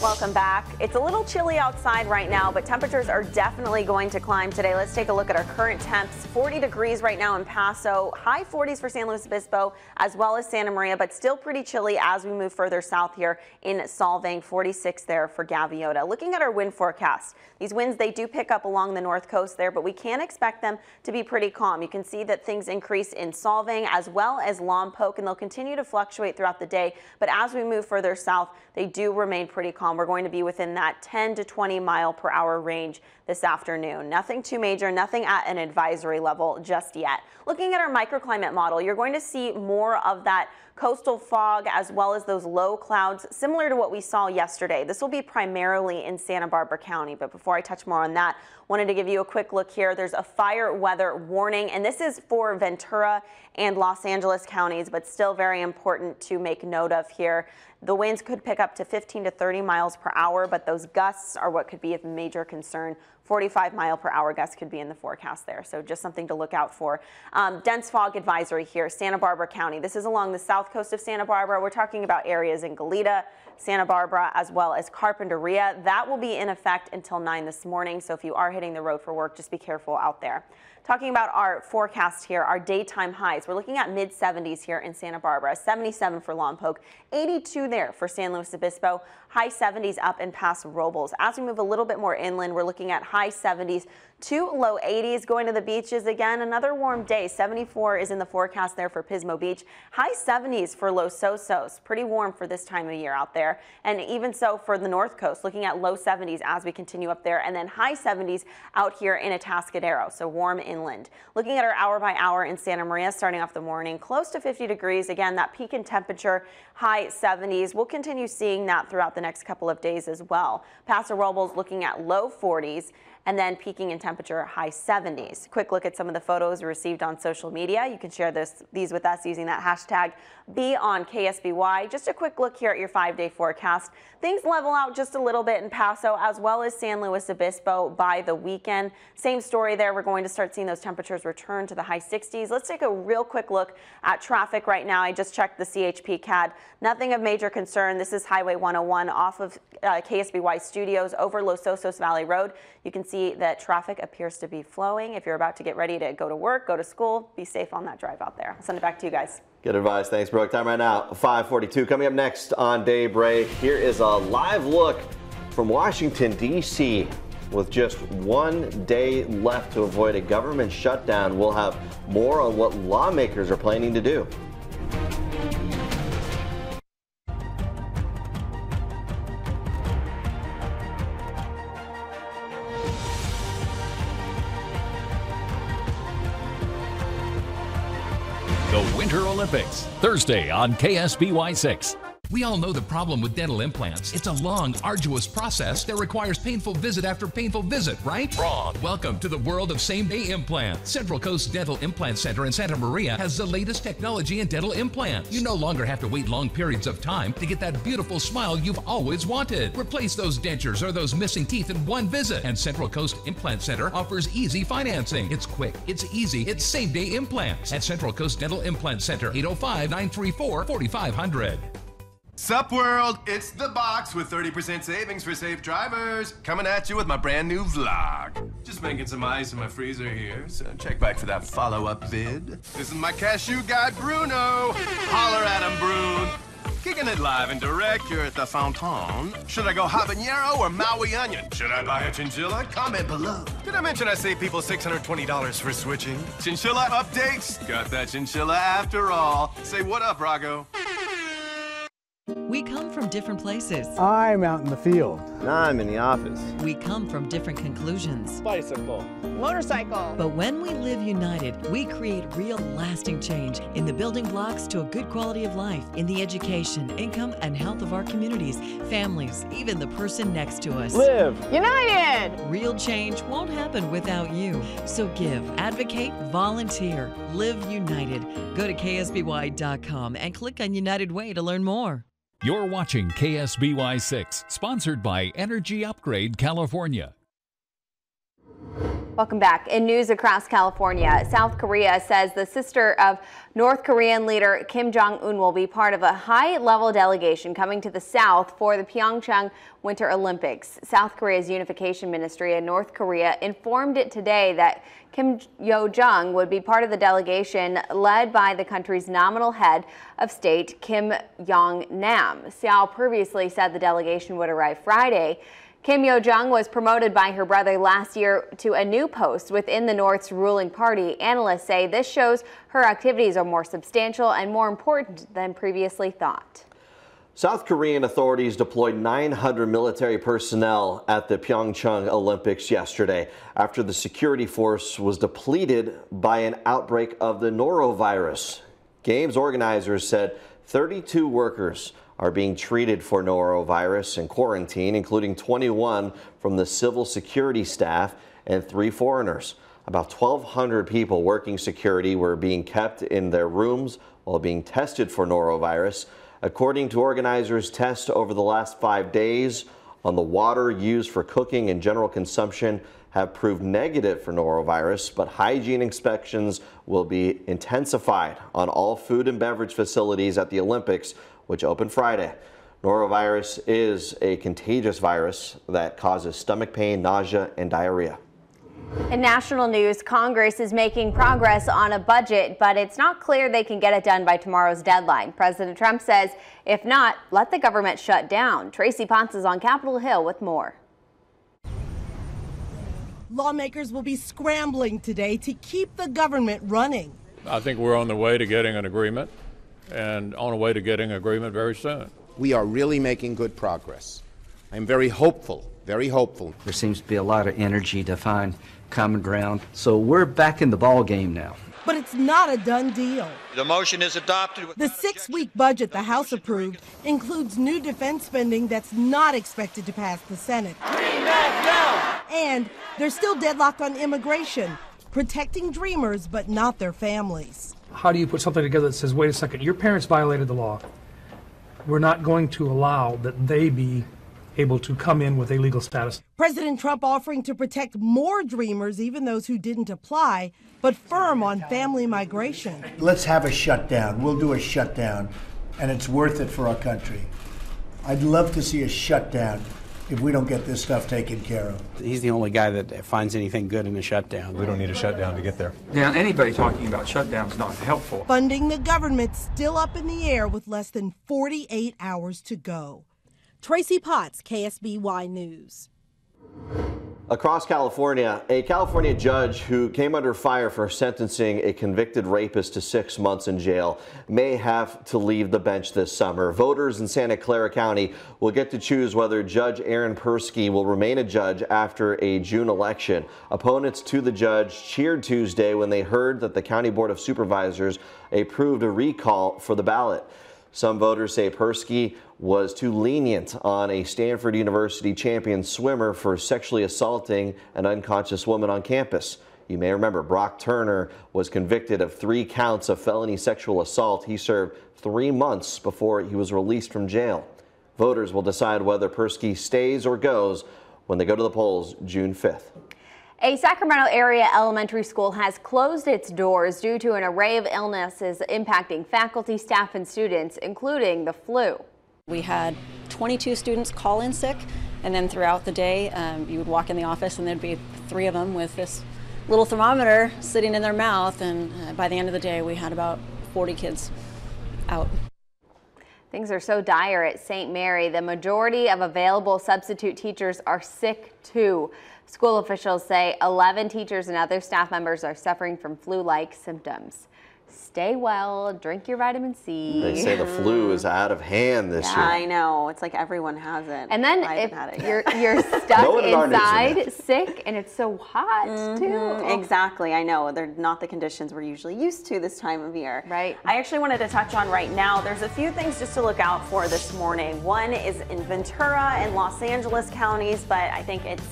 Welcome back. It's a little chilly outside right now, but temperatures are definitely going to climb today. Let's take a look at our current temps. 40 degrees right now in Paso, high 40s for San Luis Obispo as well as Santa Maria, but still pretty chilly as we move further south here in Solvang. 46 there for Gaviota. Looking at our wind forecast, these winds, they do pick up along the north coast there, but we can expect them to be pretty calm. You can see that things increase in Solvang as well as Lompoc, and they'll continue to fluctuate throughout the day. But as we move further south, they do remain pretty calm. We're going to be within that 10 to 20 mile per hour range this afternoon. Nothing too major, nothing at an advisory level just yet. Looking at our microclimate model, you're going to see more of that coastal fog as well as those low clouds similar to what we saw yesterday. This will be primarily in Santa Barbara County, but before I touch more on that, wanted to give you a quick look here. There's a fire weather warning, and this is for Ventura and Los Angeles counties, but still very important to make note of here. The winds could pick up to 15 to 30 miles per hour, but those gusts are what could be of major concern. 45 mile per hour gusts could be in the forecast there, so just something to look out for. Dense fog advisory here, Santa Barbara County. This is along the south coast of Santa Barbara. We're talking about areas in Goleta, Santa Barbara, as well as Carpinteria. That will be in effect until 9 this morning, so if you are hitting the road for work, just be careful out there. Talking about our forecast here, our daytime highs, we're looking at mid 70s here in Santa Barbara, 77 for Lompoc, 82 there for San Luis Obispo, high 70s up in Paso Robles. As we move a little bit more inland, we're looking at high 70s to low 80s. Going to the beaches again, another warm day. 74 is in the forecast there for Pismo Beach, high 70s for Los Osos. Pretty warm for this time of year out there. And even so for the north coast, looking at low 70s as we continue up there, and then high 70s out here in Atascadero, so warm inland. Looking at our hour by hour in Santa Maria, starting off the morning, close to 50 degrees. Again, that peak in temperature, high 70s. We'll continue seeing that throughout the next couple of days as well. Paso Robles looking at low 40s. And then peaking in temperature, high 70s. Quick look at some of the photos received on social media. You can share these with us using that hashtag #BeOnKSBY. Just a quick look here at your 5-day forecast. Things level out just a little bit in Paso as well as San Luis Obispo by the weekend. Same story there. We're going to start seeing those temperatures return to the high 60s. Let's take a real quick look at traffic right now. I just checked the CHP CAD. Nothing of major concern. This is Highway 101 off of KSBY Studios over Los Osos Valley Road. You can see that traffic appears to be flowing. If you're about to get ready to go to work, go to school, be safe on that drive out there. I'll send it back to you guys. Good advice. Thanks, Brooke. Time right now, 5:42. Coming up next on Daybreak, here is a live look from Washington, D.C. With just 1 day left to avoid a government shutdown, we'll have more on what lawmakers are planning to do. The Winter Olympics, Thursday on KSBY 6. We all know the problem with dental implants. It's a long, arduous process that requires painful visit after painful visit, right? Wrong. Welcome to the world of same-day implants. Central Coast Dental Implant Center in Santa Maria has the latest technology in dental implants. You no longer have to wait long periods of time to get that beautiful smile you've always wanted. Replace those dentures or those missing teeth in one visit. And Central Coast Implant Center offers easy financing. It's quick, it's easy, it's same-day implants. At Central Coast Dental Implant Center, 805-934-4500. Sup world, it's the box with 30% savings for safe drivers. Coming at you with my brand new vlog. Just making some ice in my freezer here, so check back for that follow-up vid. This is my cashew guy, Bruno. Holler at him, Brune. Kicking it live and direct here at the Fountain. Should I go habanero or Maui onion? Should I buy a chinchilla? Comment below. Did I mention I save people $620 for switching? Chinchilla updates? Got that chinchilla after all. Say what up, Rago? We come from different places. I'm out in the field. I'm in the office. We come from different conclusions. Bicycle. Motorcycle. But when we live united, we create real lasting change in the building blocks to a good quality of life, in the education, income, and health of our communities, families, even the person next to us. Live United. Real change won't happen without you. So give, advocate, volunteer, live united. Go to ksby.com and click on United Way to learn more. You're watching KSBY 6, sponsored by Energy Upgrade California. Welcome back. In news across California, South Korea says the sister of North Korean leader Kim Jong-un will be part of a high-level delegation coming to the South for the Pyeongchang Winter Olympics. South Korea's unification ministry in North Korea informed it today that Kim Yo-jong would be part of the delegation led by the country's nominal head of state, Kim Yong-nam. Seoul previously said the delegation would arrive Friday. Kim Yo-jong was promoted by her brother last year to a new post within the North's ruling party. Analysts say this shows her activities are more substantial and more important than previously thought. South Korean authorities deployed 900 military personnel at the Pyeongchang Olympics yesterday after the security force was depleted by an outbreak of the norovirus. Games organizers said 32 workers are being treated for norovirus and quarantine, including 21 from the civil security staff and 3 foreigners. About 1,200 people working security were being kept in their rooms while being tested for norovirus. According to organizers, tests over the last 5 days on the water used for cooking and general consumption have proved negative for norovirus, but hygiene inspections will be intensified on all food and beverage facilities at the Olympics, which opened Friday. Norovirus is a contagious virus that causes stomach pain, nausea, and diarrhea. In national news, Congress is making progress on a budget, but it's not clear they can get it done by tomorrow's deadline. President Trump says, if not, let the government shut down. Tracy Potts is on Capitol Hill with more. Lawmakers will be scrambling today to keep the government running. I think we're on the way to getting an agreement, and on the way to getting an agreement very soon. We are really making good progress. I'm very hopeful, very hopeful. There seems to be a lot of energy to find common ground, so we're back in the ball game now. But it's not a done deal. The motion is adopted. The 6-week budget the House approved includes new defense spending that's not expected to pass the Senate. And they're still deadlocked on immigration, protecting dreamers but not their families. How do you put something together that says, wait a second, your parents violated the law. We're not going to allow that they be able to come in with a legal status. President Trump offering to protect more dreamers, even those who didn't apply, but firm on family migration. Let's have a shutdown. We'll do a shutdown, and it's worth it for our country. I'd love to see a shutdown if we don't get this stuff taken care of. He's the only guy that finds anything good in a shutdown. We don't need a shutdown to get there. Yeah, anybody talking about shutdown is not helpful. Funding the government still up in the air with less than 48 hours to go. Tracy Potts, KSBY News. Across California, a California judge who came under fire for sentencing a convicted rapist to 6 months in jail may have to leave the bench this summer. Voters in Santa Clara County will get to choose whether Judge Aaron Persky will remain a judge after a June election. Opponents to the judge cheered Tuesday when they heard that the County Board of Supervisors approved a recall for the ballot. Some voters say Persky was too lenient on a Stanford University champion swimmer for sexually assaulting an unconscious woman on campus. You may remember Brock Turner was convicted of 3 counts of felony sexual assault. He served 3 months before he was released from jail. Voters will decide whether Persky stays or goes when they go to the polls June 5th. A Sacramento area elementary school has closed its doors due to an array of illnesses impacting faculty, staff, and students, including the flu. We had 22 students call in sick, and then throughout the day, you would walk in the office and there'd be 3 of them with this little thermometer sitting in their mouth, and by the end of the day, we had about 40 kids out. Things are so dire at St. Mary. The majority of available substitute teachers are sick too. School officials say 11 teachers and other staff members are suffering from flu-like symptoms. Stay well, drink your vitamin C. They say the flu is out of hand this year. I know. It's like everyone has it. And then if you're stuck No inside sick and it's so hot too. Exactly. I know. They're not the conditions we're usually used to this time of year. Right. I actually wanted to touch on right now. There's a few things just to look out for this morning. One is in Ventura and Los Angeles counties, but I think it's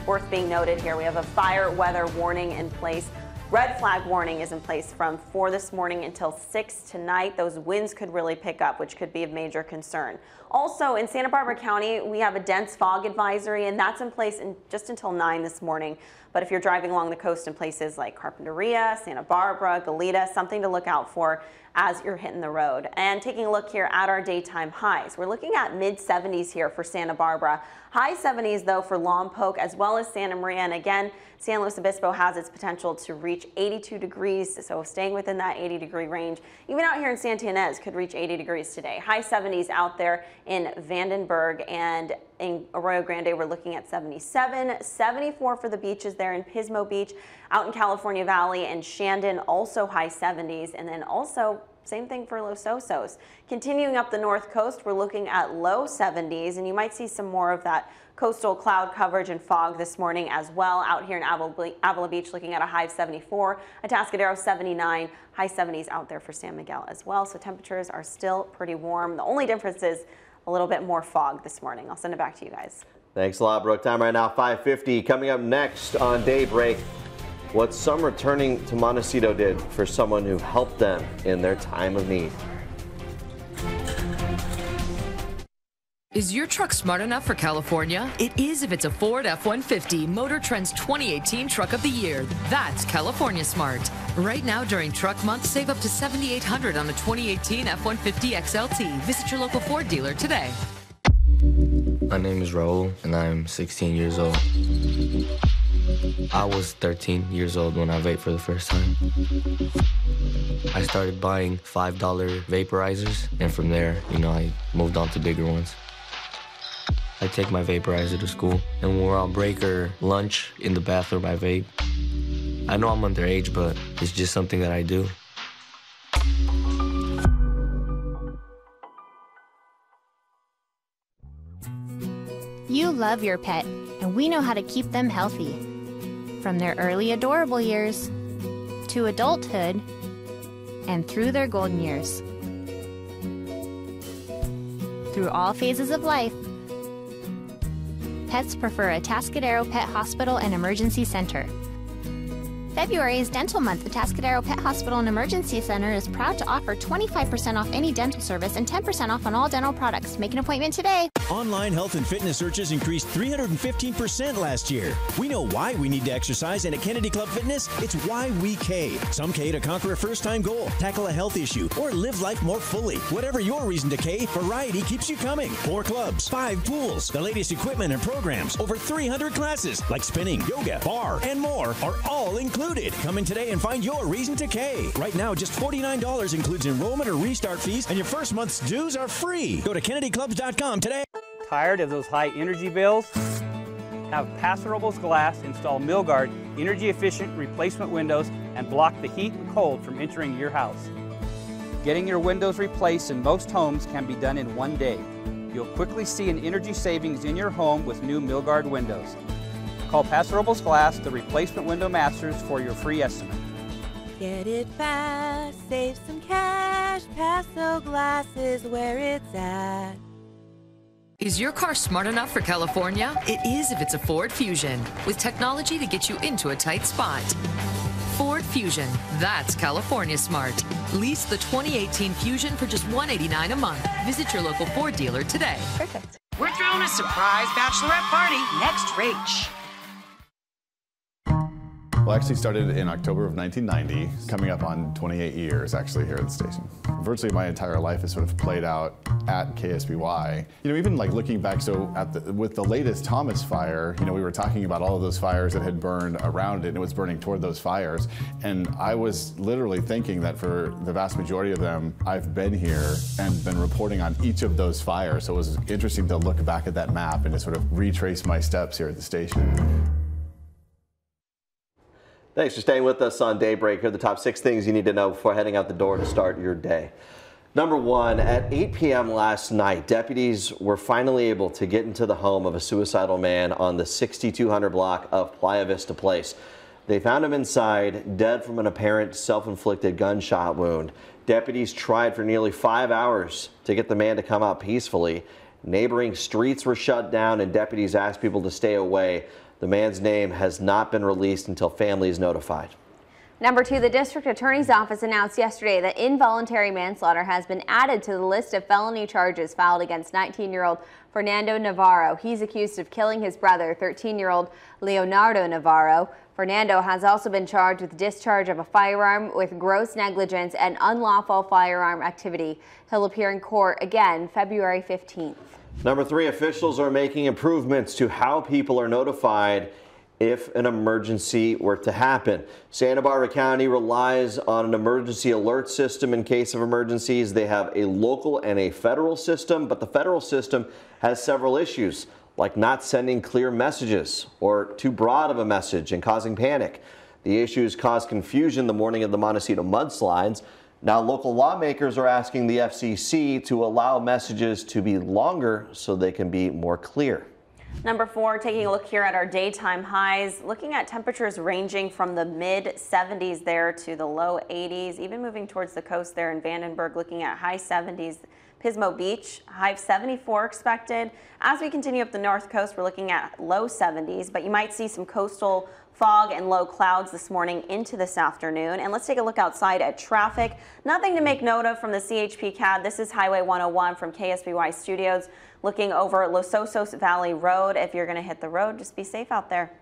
worth being noted here. We have a fire weather warning in place Red flag warning is in place from 4 this morning until 6 tonight. Those winds could really pick up, which could be of major concern. Also in Santa Barbara County, we have a dense fog advisory, and that's in place just until 9 this morning. But if you're driving along the coast in places like Carpinteria, Santa Barbara, Goleta, something to look out for as you're hitting the road. And taking a look here at our daytime highs, we're looking at mid-70s here for Santa Barbara. High 70s though for Lompoc as well as Santa Maria. And again, San Luis Obispo has its potential to reach 82 degrees, so staying within that 80-degree range. Even out here in Santa Ynez could reach 80 degrees today. High 70s out there in Vandenberg, and in Arroyo Grande we're looking at 77, 74 for the beaches there in Pismo Beach. Out in California Valley and Shandon, also high 70s, and then also same thing for Los Osos. Continuing up the north coast, we're looking at low 70s, and you might see some more of that coastal cloud coverage and fog this morning as well. Out here in Avila Beach, looking at a high of 74, Atascadero 79, high 70s out there for San Miguel as well. So temperatures are still pretty warm. The only difference is a little bit more fog this morning. I'll send it back to you guys. Thanks a lot, Brooke. Time right now, 5:50. Coming up next on Daybreak, what some returning to Montecito did for someone who helped them in their time of need. Is your truck smart enough for California? It is if it's a Ford F-150, Motor Trend's 2018 Truck of the Year. That's California smart. Right now during Truck Month, save up to $7,800 on the 2018 F-150 XLT. Visit your local Ford dealer today. My name is Raul, and I'm 16 years old. I was 13 years old when I vaped for the first time. I started buying $5 vaporizers, and from there, I moved on to bigger ones. I take my vaporizer to school, and when we're on break or lunch in the bathroom, I vape. I know I'm underage, but it's just something that I do. You love your pet, and we know how to keep them healthy. From their early adorable years to adulthood and through their golden years. Through all phases of life, pets prefer Atascadero Pet Hospital and Emergency Center. February is Dental Month. Atascadero Pet Hospital and Emergency Center is proud to offer 25% off any dental service and 10% off on all dental products. Make an appointment today. Online health and fitness searches increased 315% last year. We know why we need to exercise, and at Kennedy Club Fitness, it's why we K. Some K to conquer a first-time goal, tackle a health issue, or live life more fully. Whatever your reason to K, variety keeps you coming. 4 clubs, 5 pools, the latest equipment and programs, over 300 classes like spinning, yoga, bar, and more are all included. Come in today and find your reason to K. Right now, just $49 includes enrollment or restart fees, and your first month's dues are free. Go to KennedyClubs.com today. Tired of those high energy bills? Have Paso Robles Glass install Milgard energy-efficient replacement windows and block the heat and cold from entering your house. Getting your windows replaced in most homes can be done in 1 day. You'll quickly see an energy savings in your home with new Milgard windows. Call Paso Robles Glass, the replacement window masters, for your free estimate. Get it fast, save some cash. Paso Glass is where it's at. Is your car smart enough for California? It is if it's a Ford Fusion, with technology to get you into a tight spot. Ford Fusion, that's California smart. Lease the 2018 Fusion for just $189 a month. Visit your local Ford dealer today. Perfect. We're throwing a surprise bachelorette party next Rach. Well, I actually started in October of 1990, coming up on 28 years actually here at the station. Virtually my entire life is sort of played out at KSBY. Even like looking back, so with the latest Thomas fire, we were talking about all of those fires that had burned around it, and it was burning toward those fires. And I was literally thinking that for the vast majority of them, I've been here and been reporting on each of those fires. So it was interesting to look back at that map and to sort of retrace my steps here at the station. Thanks for staying with us on Daybreak. Here are the top 6 things you need to know before heading out the door to start your day. Number 1, at 8 p.m. last night, deputies were finally able to get into the home of a suicidal man on the 6200 block of Playa Vista Place. They found him inside, dead from an apparent self-inflicted gunshot wound. Deputies tried for nearly 5 hours to get the man to come out peacefully. Neighboring streets were shut down, and deputies asked people to stay away. The man's name has not been released until family is notified. Number 2, the district attorney's office announced yesterday that involuntary manslaughter has been added to the list of felony charges filed against 19-year-old Fernando Navarro. He's accused of killing his brother, 13-year-old Leonardo Navarro. Fernando has also been charged with discharge of a firearm with gross negligence and unlawful firearm activity. He'll appear in court again February 15th. Number 3, officials are making improvements to how people are notified if an emergency were to happen. Santa Barbara County relies on an emergency alert system in case of emergencies. They have a local and a federal system, but the federal system has several issues, like not sending clear messages or too broad of a message and causing panic. The issues caused confusion the morning of the Montecito mudslides. Now local lawmakers are asking the FCC to allow messages to be longer so they can be more clear. Number 4, taking a look here at our daytime highs, looking at temperatures ranging from the mid 70s there to the low 80s, even moving towards the coast there in Vandenberg, looking at high 70s. Pismo Beach, high 74 expected. As we continue up the north coast, we're looking at low 70s, but you might see some coastal fog and low clouds this morning into this afternoon. And let's take a look outside at traffic. Nothing to make note of from the CHP CAD. This is Highway 101 from KSBY Studios, looking over Los Osos Valley Road. If you're going to hit the road, just be safe out there.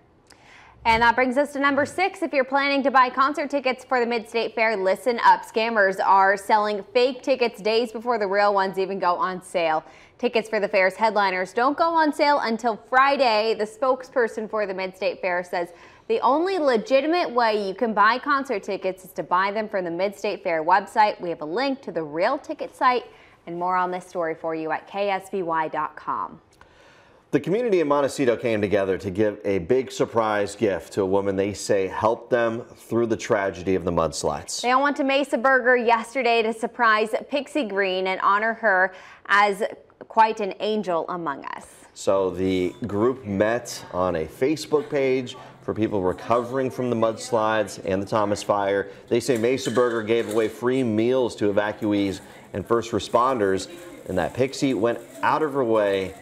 And that brings us to number 6. If you're planning to buy concert tickets for the Mid-State Fair, listen up. Scammers are selling fake tickets days before the real ones even go on sale. Tickets for the fair's headliners don't go on sale until Friday. The spokesperson for the Mid-State Fair says the only legitimate way you can buy concert tickets is to buy them from the Mid-State Fair website. We have a link to the real ticket site and more on this story for you at ksby.com. The community in Montecito came together to give a big surprise gift to a woman they say helped them through the tragedy of the mudslides. They all went to Mesa Burger yesterday to surprise Pixie Green and honor her as quite an angel among us. So the group met on a Facebook page for people recovering from the mudslides and the Thomas Fire. They say Mesa Burger gave away free meals to evacuees and first responders, and that Pixie went out of her way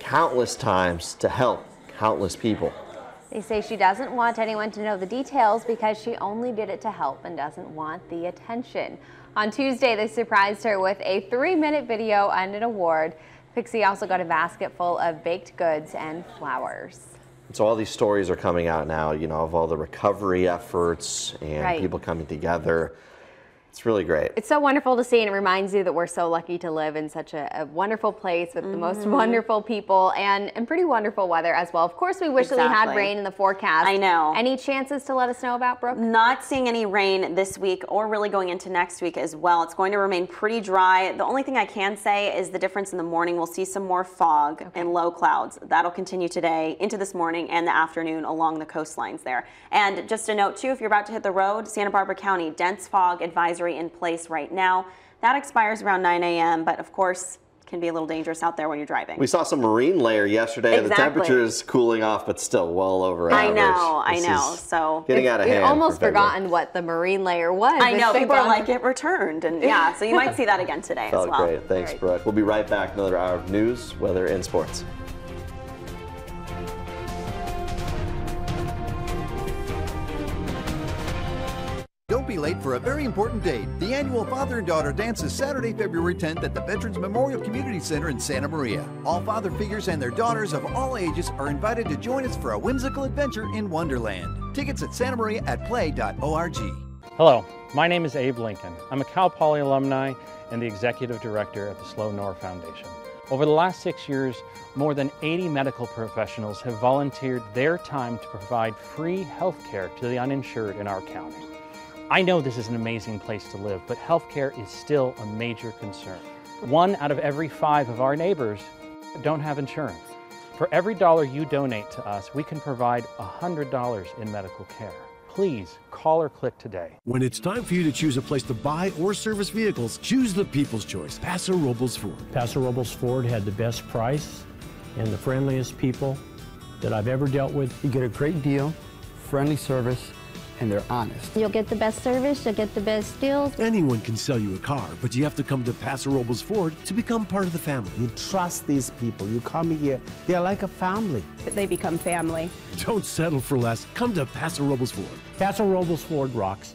countless times to help countless people. They say she doesn't want anyone to know the details because she only did it to help and doesn't want the attention. On Tuesday, they surprised her with a 3-minute video and an award. Pixie also got a basket full of baked goods and flowers. So all these stories are coming out now, you know, of all the recovery efforts and people coming together. It's really great. It's so wonderful to see, and it reminds you that we're so lucky to live in such a wonderful place with the most wonderful people and pretty wonderful weather as well. Of course, we wish that we had rain in the forecast. I know. Any chances to let us know about, Brooke? Not seeing any rain this week or really going into next week as well. It's going to remain pretty dry. The only thing I can say is the difference in the morning. We'll see some more fog and low clouds. That'll continue today into this morning and the afternoon along the coastlines there. And just a note too, if you're about to hit the road, Santa Barbara County dense fog advisory in place right now. That expires around 9 a.m. but of course can be a little dangerous out there when you're driving. We saw some marine layer yesterday. The temperature is cooling off, but still well over average. I know. So getting out of hand. We've almost forgotten what the marine layer was. I know. People are like, it returned. And yeah, so you might see that again today as well. Great. Thanks, Brooke. We'll be right back. Another hour of news, weather, and sports. Don't be late for a very important date. The annual Father and Daughter Dance is Saturday, February 10th at the Veterans Memorial Community Center in Santa Maria. All father figures and their daughters of all ages are invited to join us for a whimsical adventure in Wonderland. Tickets at santamaria@play.org. Hello, my name is Abe Lincoln. I'm a Cal Poly alumni and the Executive Director at the Slow Nor Foundation. Over the last 6 years, more than 80 medical professionals have volunteered their time to provide free health care to the uninsured in our county. I know this is an amazing place to live, but healthcare is still a major concern. 1 out of every 5 of our neighbors don't have insurance. For every dollar you donate to us, we can provide $100 in medical care. Please call or click today. When it's time for you to choose a place to buy or service vehicles, choose the People's Choice, Paso Robles Ford. Paso Robles Ford had the best price and the friendliest people that I've ever dealt with. You get a great deal, friendly service, and they're honest. You'll get the best service, you'll get the best deals. Anyone can sell you a car, but you have to come to Paso Robles Ford to become part of the family. You trust these people. You come here, they're like a family. They become family. Don't settle for less. Come to Paso Robles Ford. Paso Robles Ford rocks.